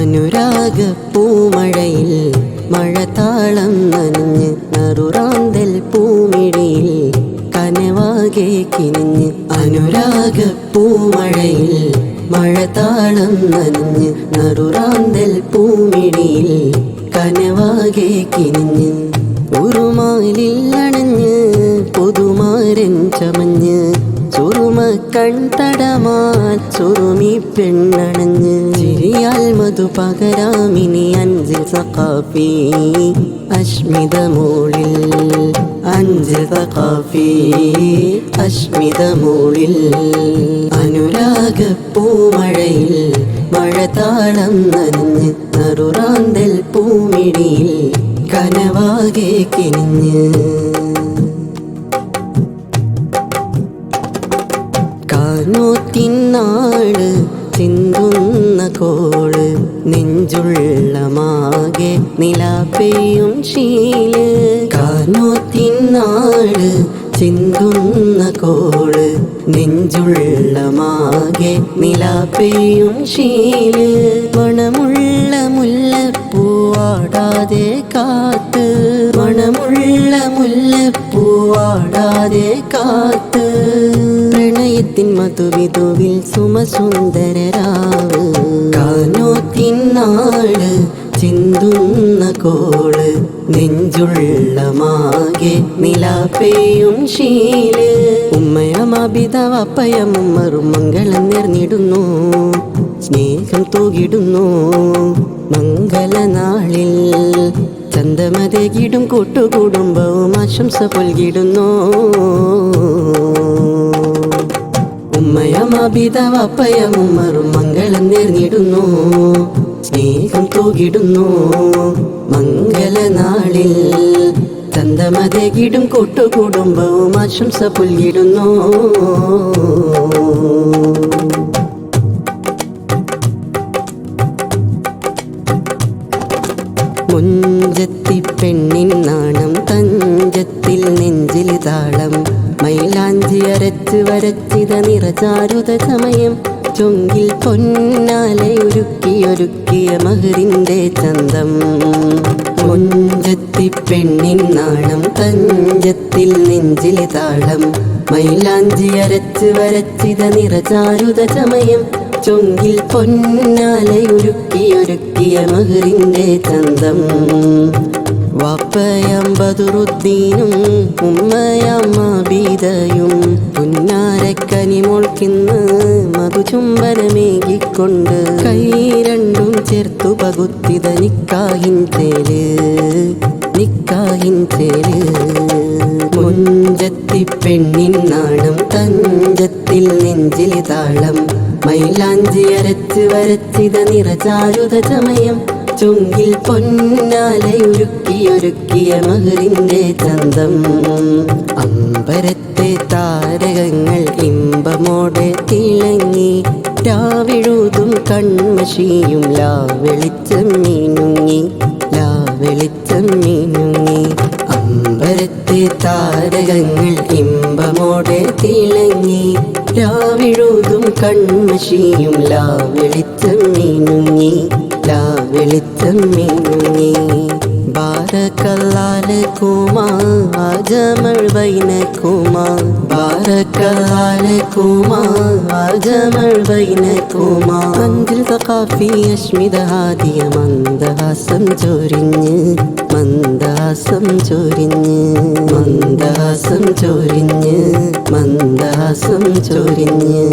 അനുരാഗപ്പൂമഴയിൽ മഴതാളം നനഞ്ഞ് നറുറാന്തൽ പൂമിഴിയിൽ കനവാകെ കിനിഞ്ഞ്. അനുരാഗപ്പൂമഴയിൽ മഴതാളം നനഞ്ഞ് നറുറാന്തൽ പൂമിഴിയിൽ കനവാകെ കിനിഞ്ഞ്. ഉറുമാലിൽ അണഞ്ഞ് പുതുമാരൻ ചമഞ്ഞ് ചുറുമ കൺതടമാൽ ചുറുമി പെണ്ണണഞ്ഞ്. ചിരിയാൽ മധു പകരാമിനി അഞ്ച് സഖാഫി അശ്മിത മോളിൽ. അഞ്ച് സഖാഫി അശ്മിത മോളിൽ. അനുരാഗപ്പൂമഴയിൽ മഴതാളം നനഞ്ഞ് നറുറാന്തൽ പൂമിഴിയിൽ കനവാകെ കിനിഞ്ഞ്. കാനോത്തിനാട് ചിന്തുന്ന കോള് നെഞ്ചുള്ള മാകെ നിലാപ്പെയ്യും ശീല്. കാനോത്തിനാട് ചിന്തുന്ന കോള് നെഞ്ചുള്ള മാകെ നിലാപ്പെയ്യും ശീല്. മണമുള്ള മുല്ലപ്പൂവാടാതെ കാത്ത്. മണമുള്ള മുല്ലപ്പൂവാടാതെ കാത്ത്. പ്രണയത്തിൻ മധുവിധുവിൽ സുമസുന്ദരരാവ്. കാനോത്തിനാട് ചിന്തുന്ന കോള് നെഞ്ചുള്ള മാകെ നിലാപ്പെയ്യും ശീല്. ഉമ്മയമാപിതാവപ്പയം ഉമ്മറും മംഗളം നേർന്നിടുന്നു. സ്നേഹം തൂകിടുന്നു മംഗളനാളിൽ. ചന്തമതകിടും കൂട്ടുകുടുംബവും ആശംസ പുൽകിടുന്നു. ഉമ്മയമാപിതാവപ്പയം ഉമ്മറും മംഗളം നേർന്നിടുന്നു. സ്നേഹം തൂകിടുന്നു മംഗളനാളിൽ. ചന്തമതകിടും കൂട്ടുകുടുംബവും ആശംസ പുൽകിടുന്നു. മുഞ്ചത്തി പെണ്ണിൻ നാണം തഞ്ചത്തിൽ നെഞ്ചിൽ താളം. മൈലാഞ്ചി അരച്ച് വരച്ചിത നിറചാരുത സമയം. ചൊങ്കിൽ പൊന്നാലയൊരുക്കിയൊരുക്കിയ മഹറിൻ്റെ ചന്തം. മുഞ്ചത്തി പെണ്ണിൻ നാണം തഞ്ചത്തിൽ നെഞ്ചിൽ താളം. മൈലാഞ്ചി അരച്ച് വരച്ചിത നിറചാരുത സമയം. ചൊങ്കിൽ പൊന്നാലയൊരുക്കിയൊരുക്കിയ മഹറിൻ്റെ ചന്തം. വാപ്പയാം ബദറുദ്ദീനും ഉമ്മയാം മാബീദയും പുന്നാരക്കനിമോൾക്കിന്ന് മധുചുംബനമേകിക്കൊണ്ട് കൈ രണ്ടും ചേർത്തു പകുത്തിത നിക്കാഹിൻ ചേല്. നിക്കാഹിൻ ചേല്. മുഞ്ചത്തി പെണ്ണിൻ നാണം തഞ്ചത്തിൽ നെഞ്ചിൽ താളം. മൈലാഞ്ചി അരച്ച് വരച്ചിത നിറചാരുത സമയം. ചുങ്കിൽ പൊന്നാലയൊരുക്കിയൊരുക്കിയ മഹറിൻ്റെ ചന്തം. അമ്പരത്തെ താരകങ്ങൾ ഇമ്പമോടെ തിളങ്ങി. രാവിഴുതും കൺമഷിയും ലാവെളിച്ചം മീനുങ്ങി. ലാവെളിച്ചം മീനുങ്ങി. അമ്പരത്തെ താരകങ്ങൾ ഇമ്പമോടെ തിളങ്ങി. രാവിഴുതും കൺമഷിയും ലാവെളിച്ചം മീനുങ്ങി. ലാവെളിച്ചം മീനുങ്ങി. ബാരക്കല്ലാലക്കുമാ ആജമൾ ബൈനക്കുമാ. ബാരക്കല്ലാലക്കുമാ ആജമൾ ബൈനക്കുമാ. അഞ്ചിൽ സഖാഫി അശ്മിത ഹാദിയ മന്ദഹാസം ചൊരിഞ്ഞ്. മന്ദഹാസം ചൊരിഞ്ഞ്. മന്ദഹാസം ചൊരിഞ്ഞ്. മന്ദഹാസം ചൊരിഞ്ഞ്.